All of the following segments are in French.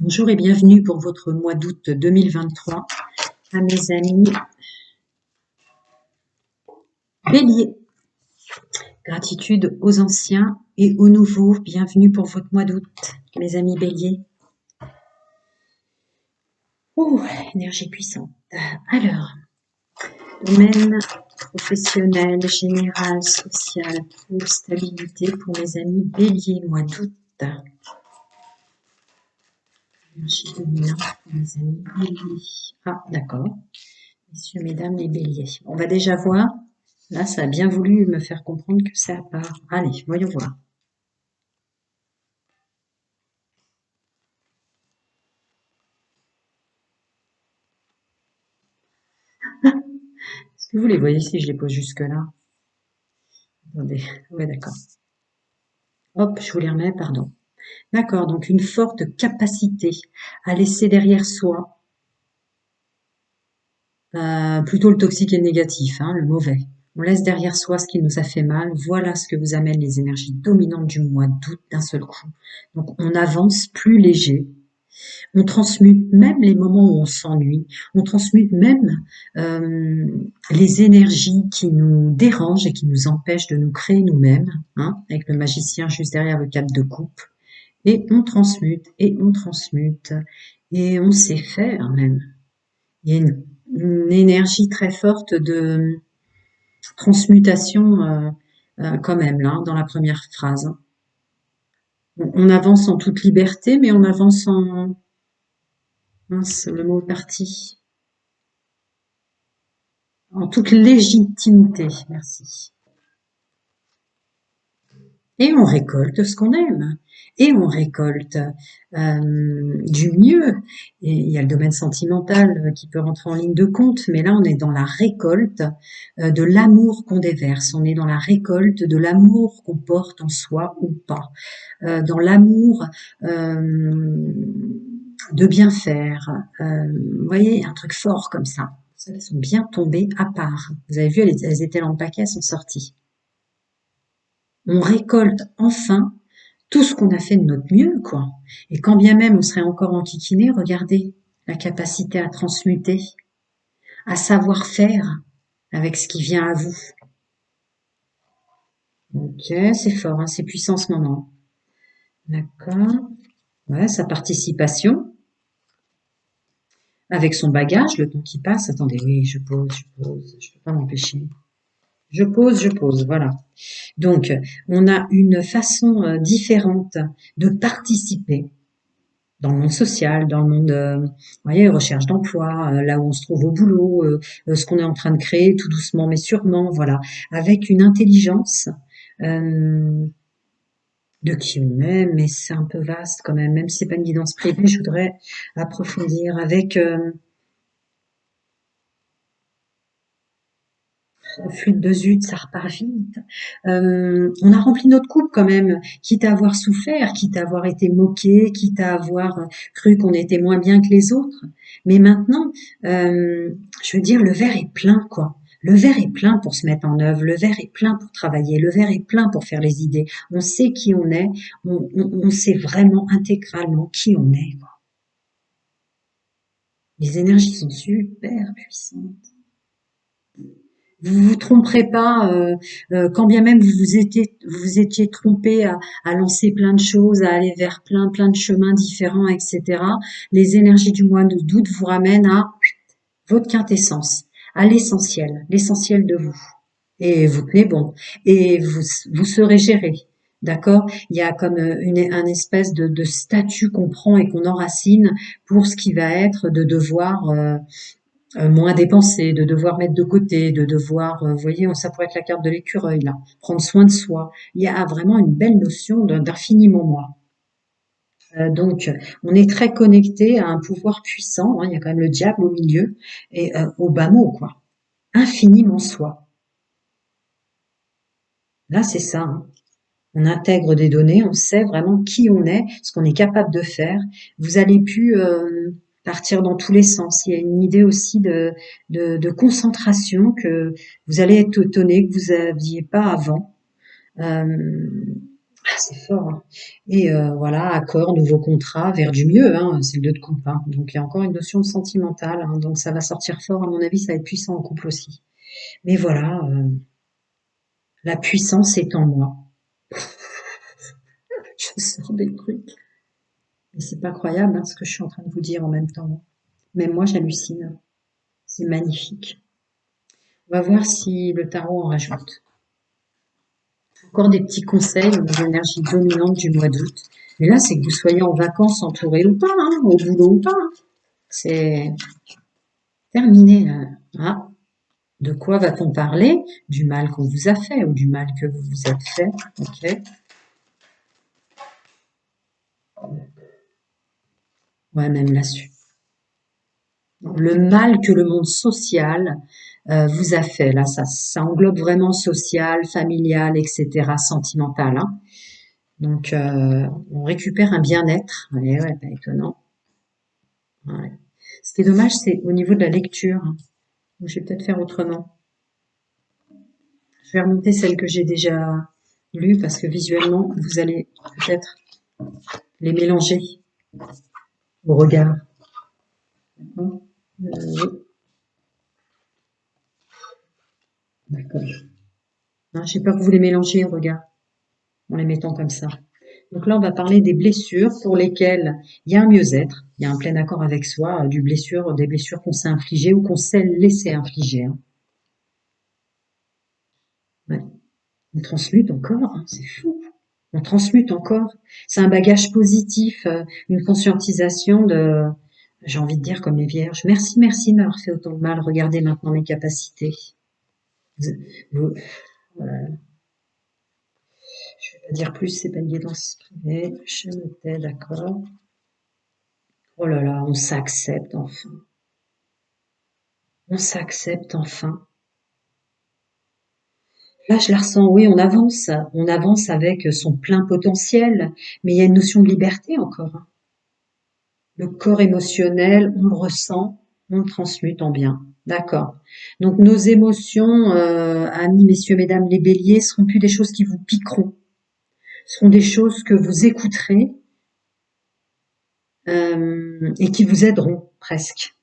Bonjour et bienvenue pour votre mois d'août 2023 à mes amis Bélier. Gratitude aux anciens et aux nouveaux. Bienvenue pour votre mois d'août, mes amis Bélier. Oh, énergie puissante. Alors, domaine professionnel, général, social, pour stabilité pour mes amis Bélier, mois d'août. Énergie dominante pour mes amis Bélier. Ah, d'accord. Messieurs, mesdames, les béliers. On va déjà voir. Là, ça a bien voulu me faire comprendre que ça part. Allez, voyons voir. Est-ce que vous les voyez si je les pose jusque-là? Attendez. Ouais, d'accord. Hop, je vous les remets, pardon. D'accord, donc une forte capacité à laisser derrière soi plutôt le toxique et le négatif, hein, le mauvais. On laisse derrière soi ce qui nous a fait mal. Voilà ce que vous amènent les énergies dominantes du mois d'août d'un seul coup. Donc on avance plus léger. On transmute même les moments où on s'ennuie. On transmute même les énergies qui nous dérangent et qui nous empêchent de nous créer nous-mêmes, hein, avec le magicien juste derrière le cap de coupe. Et on transmute, et on transmute, et on sait faire même. Il y a une énergie très forte de transmutation quand même là, dans la première phrase. On avance en toute liberté, mais on avance en... Mince, le mot est parti. En toute légitimité, merci. Et on récolte ce qu'on aime. Et on récolte du mieux. Et il y a le domaine sentimental qui peut rentrer en ligne de compte, mais là on est dans la récolte de l'amour qu'on déverse. On est dans la récolte de l'amour qu'on porte en soi ou pas. Dans l'amour de bien faire. Vous voyez, un truc fort comme ça. Elles sont bien tombées à part. Vous avez vu, elles étaient dans le paquet, elles sont sorties. On récolte enfin tout ce qu'on a fait de notre mieux, quoi. Et quand bien même on serait encore enquiquiné, regardez la capacité à transmuter, à savoir faire avec ce qui vient à vous. Ok, c'est fort, hein, c'est puissant en ce moment. D'accord. Ouais, sa participation avec son bagage, le temps qui passe. Attendez, oui, je pose, je peux pas m'empêcher. Je pose, voilà. Donc, on a une façon différente de participer dans le monde social, dans le monde, vous voyez, recherche d'emploi, là où on se trouve au boulot, ce qu'on est en train de créer tout doucement mais sûrement, voilà, avec une intelligence de qui on est, mais c'est un peu vaste quand même si c'est pas une guidance privée, je voudrais approfondir avec flûte de zut, ça repart vite. On a rempli notre coupe quand même, quitte à avoir souffert, quitte à avoir été moqué, quitte à avoir cru qu'on était moins bien que les autres. Mais maintenant, je veux dire, le verre est plein, quoi. Le verre est plein pour se mettre en œuvre, le verre est plein pour travailler, le verre est plein pour faire les idées. On sait qui on est, on sait vraiment intégralement qui on est, quoi. Les énergies sont super puissantes. Vous vous tromperez pas, quand bien même vous étiez trompé à lancer plein de choses, à aller vers plein de chemins différents, etc. Les énergies du mois d'août vous ramènent à votre quintessence, à l'essentiel de vous. Et vous tenez bon. Et vous serez géré. D'accord? Il y a comme un espèce de statut qu'on prend et qu'on enracine pour ce qui va être de devoir moins dépenser, de devoir mettre de côté, de devoir, vous voyez, ça pourrait être la carte de l'écureuil là, prendre soin de soi. Il y a vraiment une belle notion d'infiniment moi. Donc, on est très connecté à un pouvoir puissant, hein, il y a quand même le diable au milieu, et au bas mot, quoi. Infiniment soi. Là, c'est ça, hein. On intègre des données, on sait vraiment qui on est, ce qu'on est capable de faire. Vous allez plus partir dans tous les sens. Il y a une idée aussi de concentration que vous allez être étonné que vous n'aviez pas avant. Ah, c'est fort, hein. Et voilà, accord, nouveau contrat, vers du mieux, hein, c'est le 2 de coupe, hein. Donc il y a encore une notion de sentimentale, hein, donc ça va sortir fort, à mon avis, ça va être puissant en couple aussi. Mais voilà, la puissance est en moi. Je sors des trucs. Et c'est pas croyable, hein, ce que je suis en train de vous dire en même temps. Même moi, j'hallucine. C'est magnifique. On va voir si le tarot en rajoute. Encore des petits conseils aux énergies dominantes du mois d'août. Mais là, c'est que vous soyez en vacances entouré ou pas, hein, au boulot ou pas, hein. C'est terminé, là. Ah, de quoi va-t-on parler? Du mal qu'on vous a fait ou du mal que vous vous êtes fait? Ok. Ouais, même là-dessus. Le mal que le monde social vous a fait. Là, ça englobe vraiment social, familial, etc., sentimental, hein. Donc, on récupère un bien-être. Ouais, ouais, pas étonnant. Ouais. Ce qui est dommage, c'est au niveau de la lecture. Donc, je vais peut-être faire autrement. Je vais remonter celle que j'ai déjà lue parce que visuellement, vous allez peut-être les mélanger au regard. D'accord. Oui, d'accord. Hein, j'ai peur que vous les mélangiez au regard en les mettant comme ça. Donc là, on va parler des blessures pour lesquelles il y a un mieux-être, il y a un plein accord avec soi, des blessures qu'on s'est infligées ou qu'on s'est laissé infliger, hein. Ouais. On transmute encore, hein, c'est fou. On transmute encore. C'est un bagage positif, une conscientisation de, j'ai envie de dire comme les vierges, merci, merci de m'avoir fait autant de mal, regardez maintenant mes capacités. Vous, vous- voilà. Je vais pas dire plus, c'est pas une guidance privée. Je me tais, d'accord. Oh là là, on s'accepte enfin. On s'accepte enfin. Là, je la ressens, oui, on avance avec son plein potentiel, mais il y a une notion de liberté encore, hein. Le corps émotionnel, on le ressent, on le transmute en bien. D'accord. Donc nos émotions, amis, messieurs, mesdames, les béliers, seront plus des choses qui vous piqueront, seront des choses que vous écouterez et qui vous aideront presque.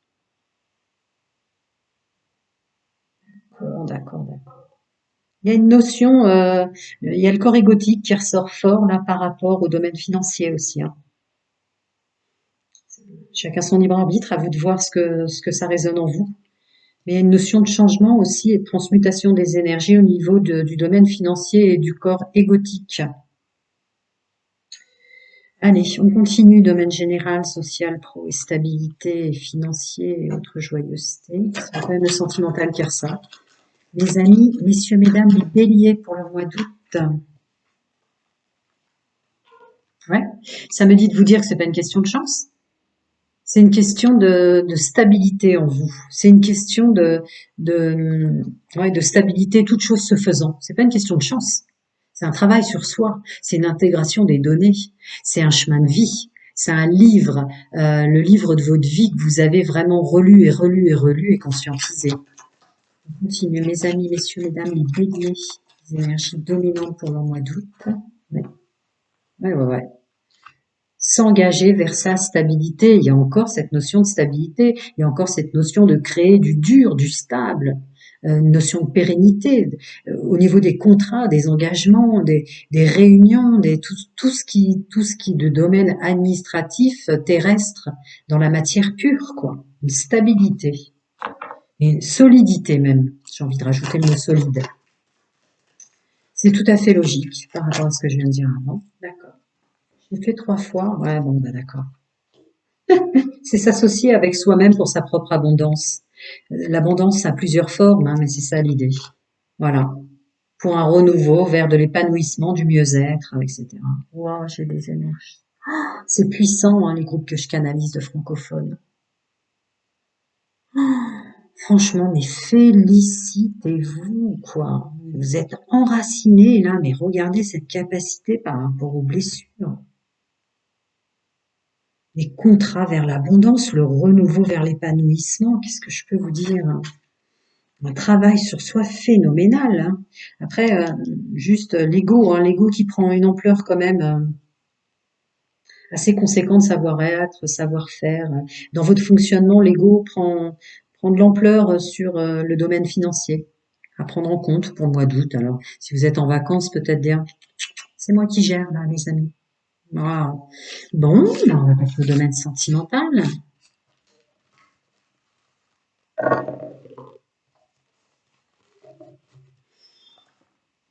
D'accord, d'accord. Il y a une notion, il y a le corps égotique qui ressort fort là par rapport au domaine financier aussi, hein. Chacun son libre arbitre, à vous de voir ce que ça résonne en vous. Mais il y a une notion de changement aussi et de transmutation des énergies au niveau du domaine financier et du corps égotique. Allez, on continue, domaine général, social, pro et stabilité, financier et autres joyeuseté. C'est quand même le sentimental qui ressort. Les amis, messieurs, mesdames, les béliers pour le mois d'août. Ouais. Ça me dit de vous dire que c'est pas une question de chance. C'est une question de stabilité en vous. C'est une question de, ouais, de stabilité, toute chose se faisant. C'est pas une question de chance. C'est un travail sur soi. C'est une intégration des données. C'est un chemin de vie. C'est un livre, le livre de votre vie que vous avez vraiment relu et relu et relu et conscientisé. On continue, mes amis, messieurs, mesdames, les béliers, les énergies dominantes pour le mois d'août. Ouais, ouais, ouais, ouais. S'engager vers sa stabilité. Il y a encore cette notion de stabilité, il y a encore cette notion de créer du dur, du stable, une notion de pérennité au niveau des contrats, des engagements, des réunions, tout ce qui de domaine administratif terrestre dans la matière pure, quoi. Une stabilité et une solidité même. J'ai envie de rajouter le mot solide. C'est tout à fait logique par rapport à ce que je viens de dire avant. D'accord. J'ai fait 3 fois. Ouais, bon, bah d'accord. C'est s'associer avec soi-même pour sa propre abondance. L'abondance a plusieurs formes, hein, mais c'est ça l'idée. Voilà. Pour un renouveau vers de l'épanouissement, du mieux-être, etc. Wow, j'ai des énergies. C'est puissant, hein, les groupes que je canalise de francophones. Franchement, mais félicitez-vous, quoi. Vous êtes enracinés, là, mais regardez cette capacité par rapport aux blessures. Les contrats vers l'abondance, le renouveau vers l'épanouissement, qu'est-ce que je peux vous dire, hein? Un travail sur soi phénoménal, hein. Après, juste l'ego, hein, l'ego qui prend une ampleur quand même assez conséquente, savoir-être, savoir-faire. Dans votre fonctionnement, l'ego prend de l'ampleur sur le domaine financier à prendre en compte pour le mois d'août. Alors, si vous êtes en vacances, peut-être dire, c'est moi qui gère là, les amis. Wow. Bon, ben, on va passer au domaine sentimental.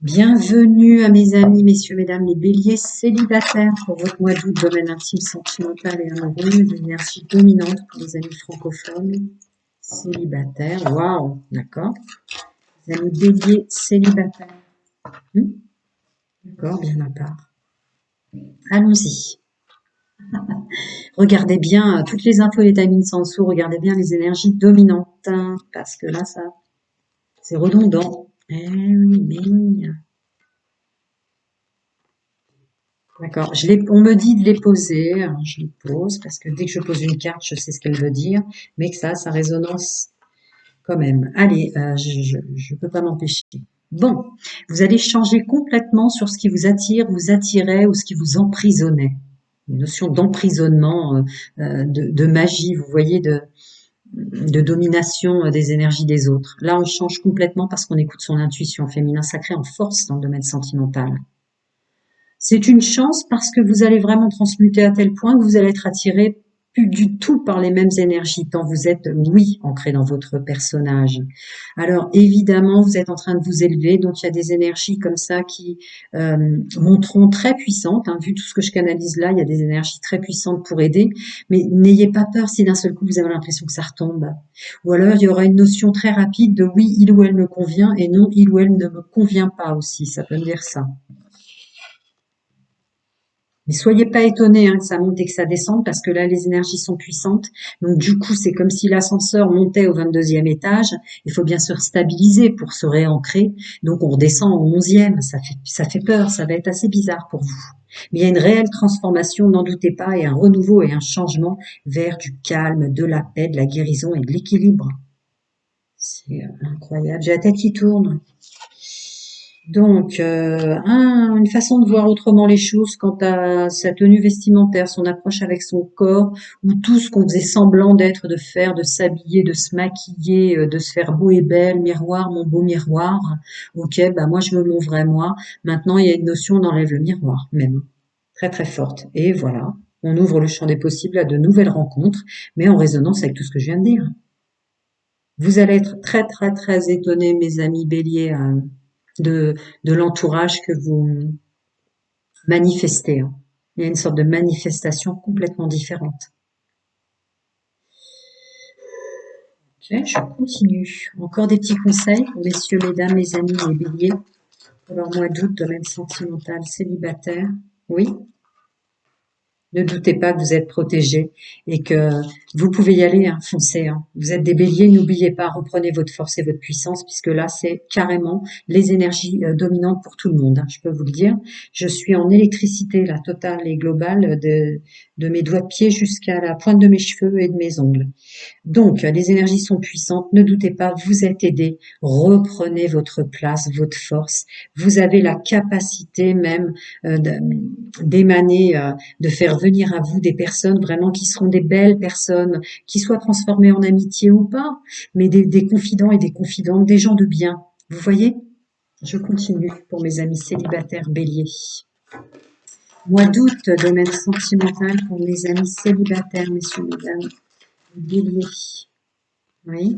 Bienvenue à mes amis, messieurs, mesdames, les béliers célibataires pour votre mois d'août, domaine intime, sentimental et amoureux, l'énergie dominante pour les amis francophones. Célibataires, waouh, d'accord. Les amis béliers célibataires. Hmm, d'accord, bien à part. Allons-y. Regardez bien toutes les infos, les timings en dessous, regardez bien les énergies dominantes, hein, parce que là, ça, c'est redondant. Eh oui, mais oui. D'accord. On me dit de les poser. Alors, je les pose parce que dès que je pose une carte, je sais ce qu'elle veut dire, mais que ça a sa résonance quand même. Allez, je peux pas m'empêcher. Bon, vous allez changer complètement sur ce qui vous attire, vous attirait ou ce qui vous emprisonnait. Une notion d'emprisonnement, de magie, vous voyez, de domination des énergies des autres. Là, on change complètement parce qu'on écoute son intuition féminin sacré en force dans le domaine sentimental. C'est une chance parce que vous allez vraiment transmuter à tel point que vous allez être attiré plus du tout par les mêmes énergies tant vous êtes, oui, ancré dans votre personnage. Alors évidemment, vous êtes en train de vous élever, donc il y a des énergies comme ça qui monteront très puissantes. Hein. Vu tout ce que je canalise là, il y a des énergies très puissantes pour aider, mais n'ayez pas peur si d'un seul coup vous avez l'impression que ça retombe. Ou alors il y aura une notion très rapide de oui, il ou elle me convient et non, il ou elle ne me convient pas aussi. Ça peut me dire ça. Mais soyez pas étonnés hein, que ça monte et que ça descende parce que là, les énergies sont puissantes. Donc du coup, c'est comme si l'ascenseur montait au 22e étage. Il faut bien se stabiliser pour se réancrer. Donc on redescend au 11e. Ça fait peur. Ça va être assez bizarre pour vous. Mais il y a une réelle transformation, n'en doutez pas, et un renouveau et un changement vers du calme, de la paix, de la guérison et de l'équilibre. C'est incroyable. J'ai la tête qui tourne. Donc, une façon de voir autrement les choses quant à sa tenue vestimentaire, son approche avec son corps, ou tout ce qu'on faisait semblant d'être, de faire, de s'habiller, de se maquiller, de se faire beau et belle, miroir, mon beau miroir. Ok, bah moi je veux mon vrai moi. Maintenant, il y a une notion, on enlève le miroir, même très très forte. Et voilà, on ouvre le champ des possibles à de nouvelles rencontres, mais en résonance avec tout ce que je viens de dire. Vous allez être très très très étonnés, mes amis béliers, de, de l'entourage que vous manifestez. Hein. Il y a une sorte de manifestation complètement différente. Ok, je continue. Encore des petits conseils pour messieurs, mesdames, les amis, les béliers, pour leur mois d'août, domaine sentimental, célibataire. Oui, ne doutez pas que vous êtes protégés et que vous pouvez y aller, hein, foncez. Hein. Vous êtes des béliers, n'oubliez pas, reprenez votre force et votre puissance, puisque là, c'est carrément les énergies dominantes pour tout le monde. Hein, je peux vous le dire. Je suis en électricité, la totale et globale, de mes doigts de pied jusqu'à la pointe de mes cheveux et de mes ongles. Donc, les énergies sont puissantes, ne doutez pas, vous êtes aidés, reprenez votre place, votre force. Vous avez la capacité même d'émaner, de faire venir à vous des personnes vraiment qui seront des belles personnes, qui soient transformées en amitié ou pas, mais des confidents et des confidentes, des gens de bien. Vous voyez? Je continue pour mes amis célibataires béliers. Mois d'août, domaine sentimental pour mes amis célibataires, messieurs, mesdames, béliers. Oui.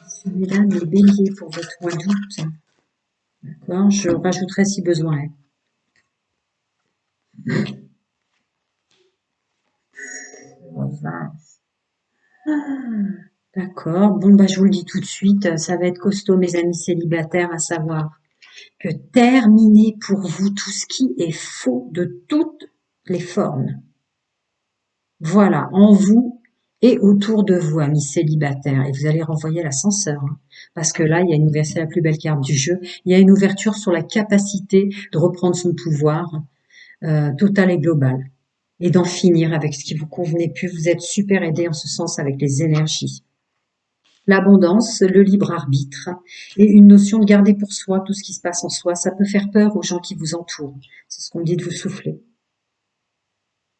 Celui-là, les béliers pour votre mois d'août. D'accord, je rajouterai si besoin est. D'accord, bon bah je vous le dis tout de suite, ça va être costaud mes amis célibataires, à savoir que terminez pour vous tout ce qui est faux de toutes les formes. Voilà, en vous et autour de vous, amis célibataires. Et vous allez renvoyer l'ascenseur. Hein, parce que là, il y a une ouverture, c'est la plus belle carte du jeu. Il y a une ouverture sur la capacité de reprendre son pouvoir total et global. Et d'en finir avec ce qui vous convenait plus. Vous êtes super aidé en ce sens avec les énergies. l'abondance, le libre arbitre et une notion de garder pour soi tout ce qui se passe en soi. Ça peut faire peur aux gens qui vous entourent. C'est ce qu'on me dit de vous souffler.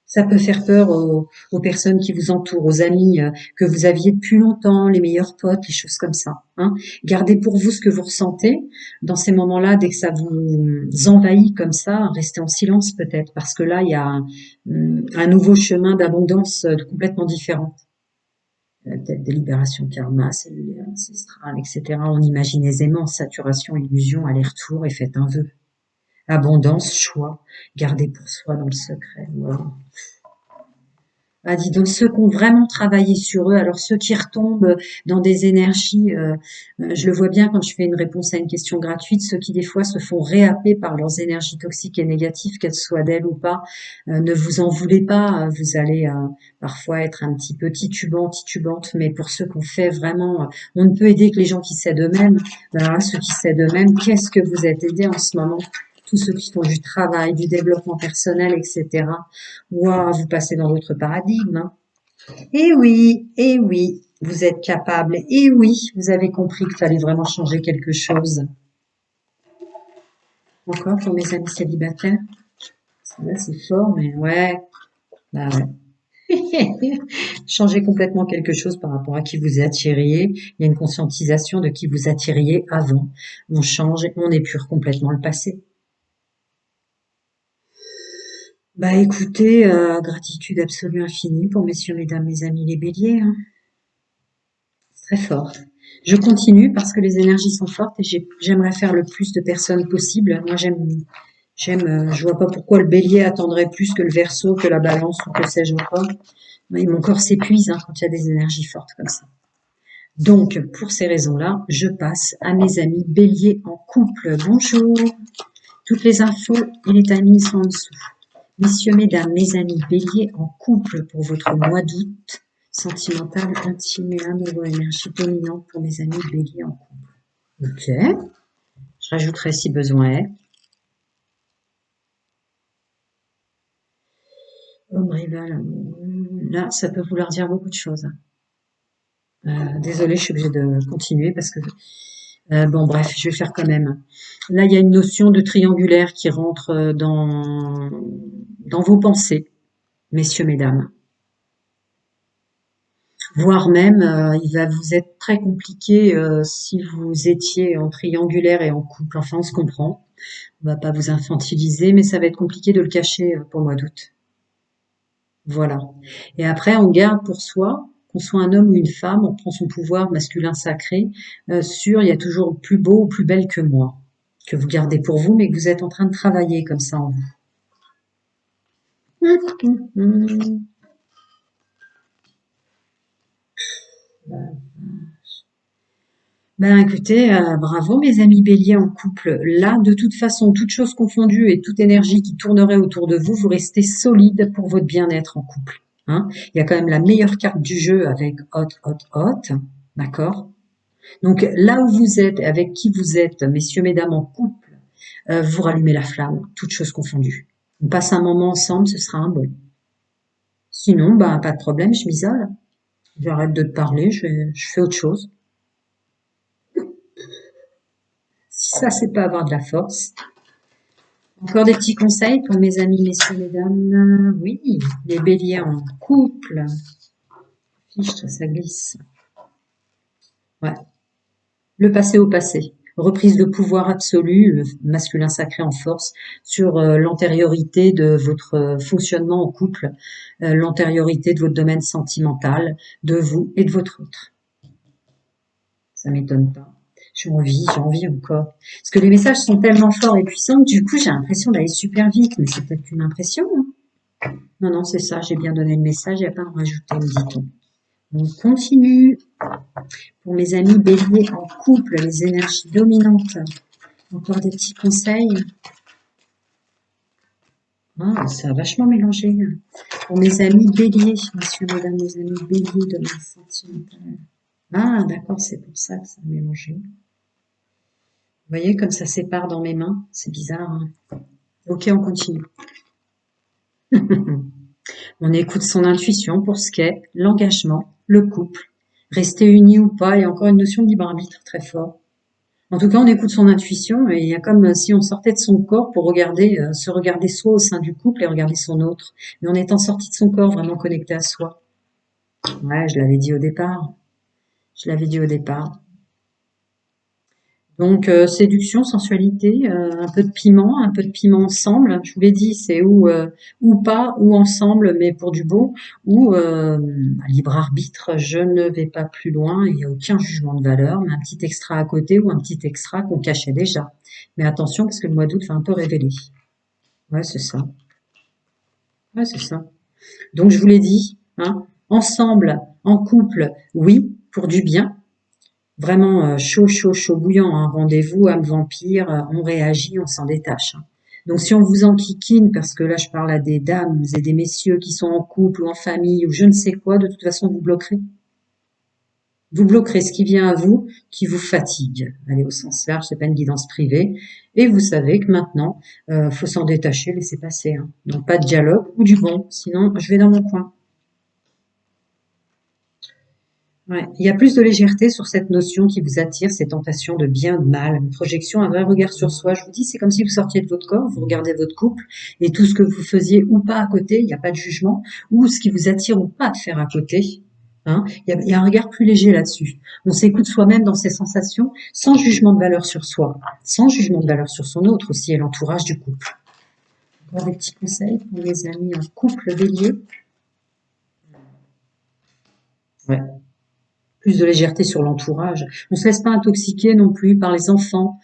Ça peut faire peur aux personnes qui vous entourent, aux amis que vous aviez depuis longtemps, les meilleurs potes, les choses comme ça. Hein. Gardez pour vous ce que vous ressentez. Dans ces moments-là, dès que ça vous envahit comme ça, restez en silence peut-être, parce que là, il y a un nouveau chemin d'abondance complètement différent. Peut-être des libérations karma, cellulaire, ancestrale, etc. On imagine aisément saturation, illusion, aller-retour et faites un vœu. Abondance, choix, gardez pour soi dans le secret. Wow. Ah, dis donc, ceux qui ont vraiment travaillé sur eux, alors ceux qui retombent dans des énergies, je le vois bien quand je fais une réponse à une question gratuite, ceux qui des fois se font réhapper par leurs énergies toxiques et négatives, qu'elles soient d'elles ou pas, ne vous en voulez pas, vous allez parfois être un petit peu titubante, mais pour ceux qu'on fait vraiment, on ne peut aider que les gens qui s'aident eux-mêmes. Voilà, ceux qui s'aident eux-mêmes, qu'est-ce que vous êtes aidés en ce moment? Tous ceux qui font du travail, du développement personnel, etc. Waouh, vous passez dans votre paradigme. Hein. Et oui, vous êtes capable. Et oui, vous avez compris qu'il fallait vraiment changer quelque chose. Encore pour mes amis célibataires. Là, c'est fort, mais ouais. Bah ouais. Changer complètement quelque chose par rapport à qui vous attiriez. Il y a une conscientisation de qui vous attiriez avant. On change, on épure complètement le passé. Bah écoutez, gratitude absolue infinie pour messieurs, mesdames, mes amis les béliers. Hein. Très fort. Je continue parce que les énergies sont fortes et j'aimerais faire le plus de personnes possible. Moi, je vois pas pourquoi le bélier attendrait plus que le verseau, que la balance ou que sais-je encore. Mais mon corps s'épuise hein, quand il y a des énergies fortes comme ça. Donc, pour ces raisons-là, je passe à mes amis béliers en couple. Bonjour. Toutes les infos et les timings sont en dessous. Messieurs, mesdames, mes amis béliers en couple pour votre mois d'août. Sentimental, intime et un nouveau énergie dominante pour mes amis béliers en couple. Ok. Je rajouterai si besoin est. Homme rival, là, ça peut vouloir dire beaucoup de choses. Désolée, je suis obligée de continuer parce que bon, bref, je vais faire quand même. Là, il y a une notion de triangulaire qui rentre dans vos pensées, messieurs, mesdames. Voire même, il va vous être très compliqué si vous étiez en triangulaire et en couple. Enfin, on se comprend. On va pas vous infantiliser, mais ça va être compliqué de le cacher pour le mois d'août. Voilà. Et après, on garde pour soi, qu'on soit un homme ou une femme, on prend son pouvoir masculin sacré sur il y a toujours plus beau ou plus belle que moi, que vous gardez pour vous, mais que vous êtes en train de travailler comme ça en vous. Ben écoutez, bravo mes amis béliers en couple. Là, de toute façon, toute chose confondue et toute énergie qui tournerait autour de vous, vous restez solide pour votre bien-être en couple. Hein. Il y a quand même la meilleure carte du jeu avec hot. D'accord? Donc là où vous êtes, avec qui vous êtes, messieurs, mesdames en couple, vous rallumez la flamme, toute chose confondue. On passe un moment ensemble, ce sera un bon. Sinon, ben pas de problème, je m'isole. J'arrête de te parler, je fais autre chose. Si ça, c'est pas avoir de la force. Encore des petits conseils pour mes amis, messieurs, mesdames. Oui, les béliers en couple. Fiche, ça glisse. Ouais. Le passé au passé. Reprise de pouvoir absolu, le masculin sacré en force, sur l'antériorité de votre fonctionnement en couple, l'antériorité de votre domaine sentimental, de vous et de votre autre. Ça m'étonne pas. J'ai envie encore. Parce que les messages sont tellement forts et puissants que du coup, j'ai l'impression d'aller super vite, mais c'est peut-être une impression. Hein. Non, c'est ça, j'ai bien donné le message, il n'y a pas à en rajouter, me dit-on. On continue. Pour mes amis béliers en couple, les énergies dominantes. Encore des petits conseils. Ah, ça a vachement mélangé. Pour mes amis béliers, messieurs, mesdames, mes amis béliers de ma sentimentale. Ah, d'accord, c'est pour ça que ça a mélangé. Vous voyez comme ça sépare dans mes mains, c'est bizarre. Hein. Ok, on continue. On écoute son intuition pour ce qu'est l'engagement, le couple. Rester unis ou pas, il y a encore une notion de libre arbitre très fort. En tout cas, on écoute son intuition et il y a comme si on sortait de son corps pour regarder, se regarder soi au sein du couple et regarder son autre. Mais en étant sorti de son corps, vraiment connecté à soi. Ouais, je l'avais dit au départ. Je l'avais dit au départ. Donc séduction, sensualité, un peu de piment ensemble. Je vous l'ai dit, c'est ou pas, ou ensemble, mais pour du beau, ou libre arbitre. Je ne vais pas plus loin. Il n'y a aucun jugement de valeur, mais un petit extra à côté ou un petit extra qu'on cachait déjà. Mais attention, parce que le mois d'août va un peu révéler. Ouais, c'est ça. Ouais, c'est ça. Donc je vous l'ai dit, hein, ensemble, en couple, oui, pour du bien. Vraiment chaud, chaud, chaud, bouillant, un rendez-vous, âme vampire, on réagit, on s'en détache, hein. Donc si on vous enquiquine, parce que là je parle à des dames et des messieurs qui sont en couple ou en famille ou je ne sais quoi, de toute façon vous bloquerez. Vous bloquerez ce qui vient à vous, qui vous fatigue. Allez au sens large, c'est pas une guidance privée. Et vous savez que maintenant, faut s'en détacher, laisser passer, hein. Donc pas de dialogue ou du bon, sinon je vais dans mon coin. Ouais. Il y a plus de légèreté sur cette notion qui vous attire, ces tentations de bien, de mal, une projection, un vrai regard sur soi. Je vous dis, c'est comme si vous sortiez de votre corps, vous regardez votre couple et tout ce que vous faisiez ou pas à côté, il n'y a pas de jugement, ou ce qui vous attire ou pas de faire à côté. Hein, il y a un regard plus léger là-dessus. On s'écoute soi-même dans ses sensations, sans jugement de valeur sur soi, sans jugement de valeur sur son autre aussi et l'entourage du couple. Encore des petits conseils pour les amis en couple bélier. Ouais. Plus de légèreté sur l'entourage. On se laisse pas intoxiquer non plus par les enfants,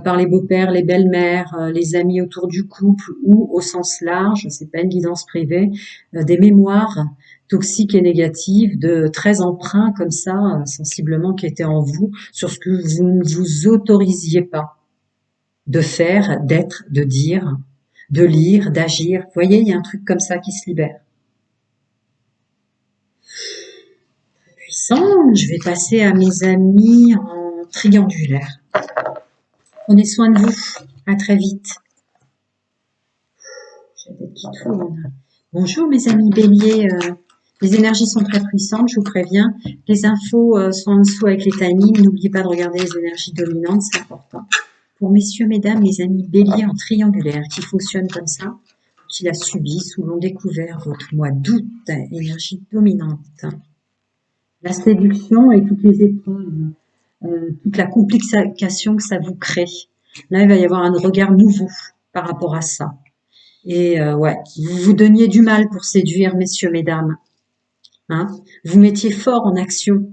par les beaux-pères, les belles-mères, les amis autour du couple ou au sens large, c'est pas une guidance privée, des mémoires toxiques et négatives de 13 emprunts comme ça, sensiblement qui étaient en vous, sur ce que vous ne vous autorisiez pas de faire, d'être, de dire, de lire, d'agir. Vous voyez, il y a un truc comme ça qui se libère. Puissant, je vais passer à mes amis en triangulaire. Prenez soin de vous. À très vite. J'ai la tête qui tourne. Bonjour mes amis béliers. Les énergies sont très puissantes, je vous préviens. Les infos sont en dessous avec les timings. N'oubliez pas de regarder les énergies dominantes, c'est important. Pour messieurs, mesdames, les amis béliers en triangulaire qui fonctionnent comme ça, qui la subissent ou l'ont découvert votre mois d'août, énergie dominante. La séduction et toutes les épreuves, toute la complication que ça vous crée. Là, il va y avoir un regard nouveau par rapport à ça. Et ouais, vous vous donniez du mal pour séduire, messieurs, mesdames. Hein, vous mettiez fort en action.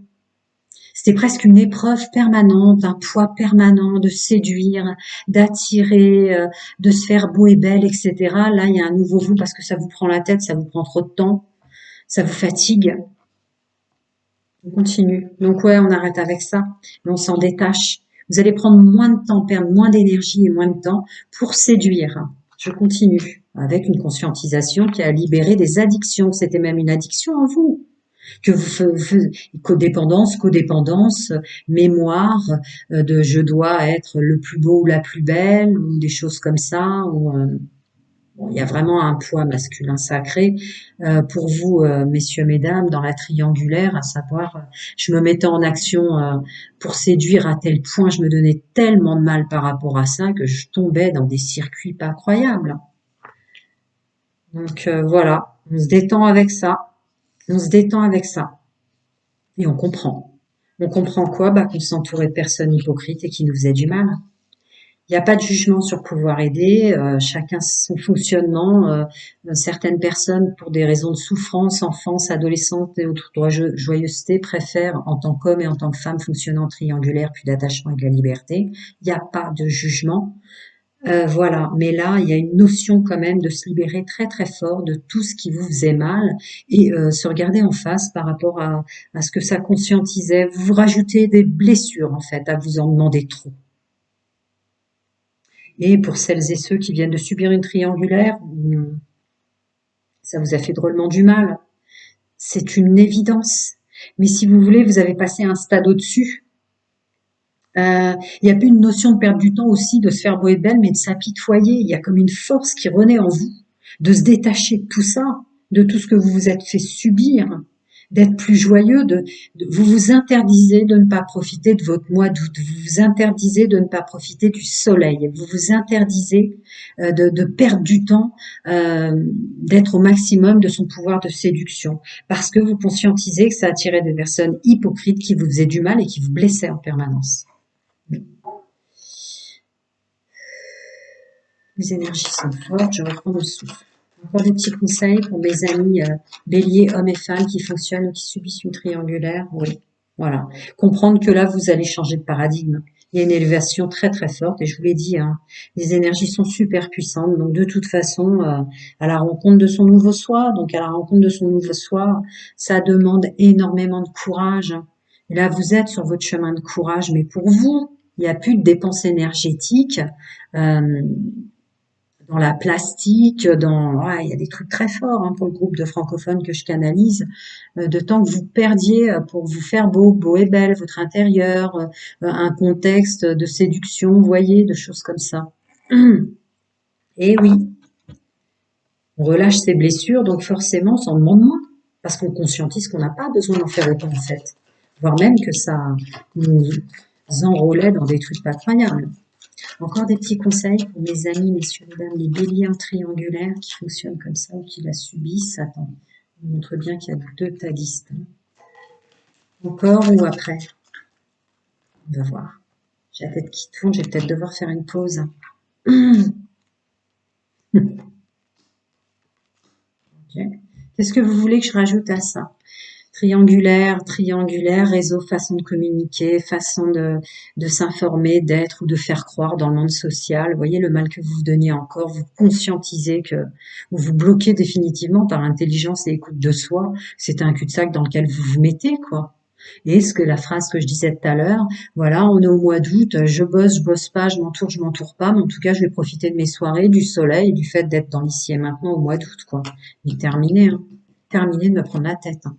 C'était presque une épreuve permanente, un poids permanent de séduire, d'attirer, de se faire beau et belle, etc. Là, il y a un nouveau vous parce que ça vous prend la tête, ça vous prend trop de temps, ça vous fatigue. On continue. Donc ouais, on arrête avec ça. Et on s'en détache. Vous allez prendre moins de temps, perdre moins d'énergie et moins de temps pour séduire. Je continue avec une conscientisation qui a libéré des addictions. C'était même une addiction en vous. Que codépendance, mémoire de je dois être le plus beau ou la plus belle ou des choses comme ça. Ou, bon, il y a vraiment un poids masculin sacré pour vous, messieurs, mesdames, dans la triangulaire, à savoir, je me mettais en action pour séduire à tel point, je me donnais tellement de mal par rapport à ça que je tombais dans des circuits pas croyables. Donc voilà, on se détend avec ça, on se détend avec ça et on comprend. On comprend quoi? Bah, qu'on s'entourait de personnes hypocrites et qui nous faisaient du mal. Il n'y a pas de jugement sur pouvoir aider, chacun son fonctionnement. Certaines personnes, pour des raisons de souffrance, enfance, adolescente et autres joyeuseté, préfèrent, en tant qu'homme et en tant que femme, fonctionner en triangulaire, puis d'attachement et de la liberté. Il n'y a pas de jugement. Voilà, mais là, il y a une notion quand même de se libérer très très fort de tout ce qui vous faisait mal et se regarder en face par rapport à ce que ça conscientisait. Vous vous rajoutez des blessures en fait, à vous en demander trop. Et pour celles et ceux qui viennent de subir une triangulaire, ça vous a fait drôlement du mal. C'est une évidence. Mais si vous voulez, vous avez passé un stade au-dessus. Il y a plus une notion de perdre du temps aussi, de se faire beau et belle, mais de s'apitoyer. Il y a comme une force qui renaît en vous, de se détacher de tout ça, de tout ce que vous vous êtes fait subir. d'être plus joyeux, vous vous interdisez de ne pas profiter de votre mois d'août, vous vous interdisez de ne pas profiter du soleil, vous vous interdisez de perdre du temps, d'être au maximum de son pouvoir de séduction, parce que vous conscientisez que ça attirait des personnes hypocrites qui vous faisaient du mal et qui vous blessaient en permanence. Les énergies sont fortes, je reprends le souffle. Encore des petits conseils pour mes amis béliers, hommes et femmes qui fonctionnent ou qui subissent une triangulaire. Oui, voilà. Comprendre que là, vous allez changer de paradigme. Il y a une élévation très très forte et je vous l'ai dit, hein, les énergies sont super puissantes. Donc de toute façon, à la rencontre de son nouveau soi, donc à la rencontre de son nouveau soi, ça demande énormément de courage. Et là, vous êtes sur votre chemin de courage, mais pour vous, il n'y a plus de dépenses énergétiques. Euh, dans la plastique, il y a des trucs très forts pour le groupe de francophones que je canalise, de temps que vous perdiez pour vous faire beau et belle, votre intérieur, un contexte de séduction, vous voyez, de choses comme ça. Et oui, on relâche ses blessures, donc forcément, on s'en demande moins, parce qu'on conscientise qu'on n'a pas besoin d'en faire autant en fait, voire même que ça nous enrôlait dans des trucs pas croyables. Encore des petits conseils pour mes amis, messieurs, mesdames, les béliers en triangulaire qui fonctionnent comme ça ou qui la subissent. Attends, on montre bien qu'il y a deux tas distincts. Encore ou après? On va voir. J'ai la tête qui tourne, je vais peut-être devoir faire une pause. Okay. Qu'est-ce que vous voulez que je rajoute à ça? Triangulaire, réseau, façon de communiquer, façon de s'informer, d'être ou de faire croire dans le monde social. Vous voyez le mal que vous vous donniez encore, vous conscientisez que vous vous bloquez définitivement par intelligence et écoute de soi. C'est un cul-de-sac dans lequel vous vous mettez, quoi. Et ce que la phrase que je disais tout à l'heure, voilà, on est au mois d'août, je bosse pas, je m'entoure pas, mais en tout cas, je vais profiter de mes soirées, du soleil, du fait d'être dans l'ici et maintenant au mois d'août, quoi. Et terminé, hein. Terminé de me prendre la tête, hein.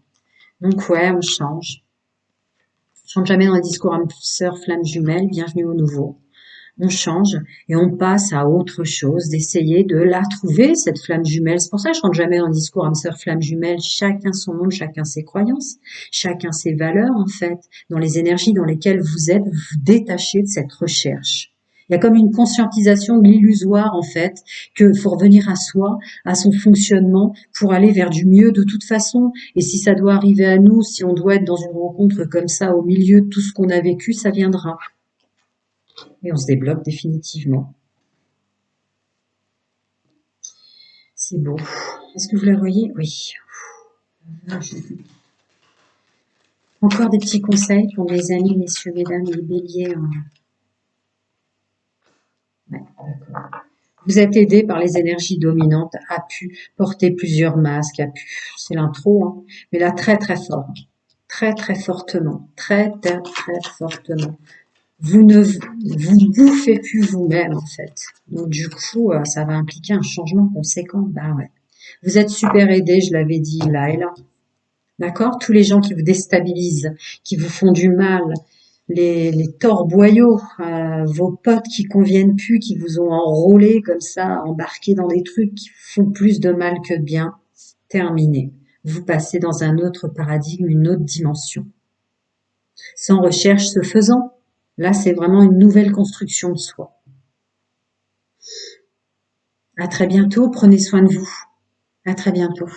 Donc ouais, on change. On change jamais dans les discours âme sœur, flamme jumelle, bienvenue au nouveau. On change et on passe à autre chose, d'essayer de la trouver, cette flamme jumelle. C'est pour ça que je rentre jamais dans le discours âme sœur, flamme jumelle. Chacun son monde, chacun ses croyances, chacun ses valeurs, en fait. Dans les énergies dans lesquelles vous êtes, vous vous détachez de cette recherche. Il y a comme une conscientisation de l'illusoire, en fait, que faut revenir à soi, à son fonctionnement, pour aller vers du mieux de toute façon. Et si ça doit arriver à nous, si on doit être dans une rencontre comme ça, au milieu de tout ce qu'on a vécu, ça viendra. Et on se débloque définitivement. C'est beau. Est-ce que vous la voyez? Oui. Encore des petits conseils pour mes amis, messieurs, mesdames, les béliers. Ouais, d'accord. Vous êtes aidé par les énergies dominantes, a pu porter plusieurs masques, c'est l'intro, hein, mais là très très fort, très très fortement, très très très fortement. Vous ne vous bouffez plus vous-même en fait. Donc du coup, ça va impliquer un changement conséquent. Bah ouais. Vous êtes super aidé, je l'avais dit là et là. D'accord? Tous les gens qui vous déstabilisent, qui vous font du mal, les torboyaux, vos potes qui conviennent plus, qui vous ont enrôlé comme ça, embarqué dans des trucs qui font plus de mal que de bien. Terminé. Vous passez dans un autre paradigme, une autre dimension. Sans recherche se faisant. Là, c'est vraiment une nouvelle construction de soi. À très bientôt. Prenez soin de vous. À très bientôt.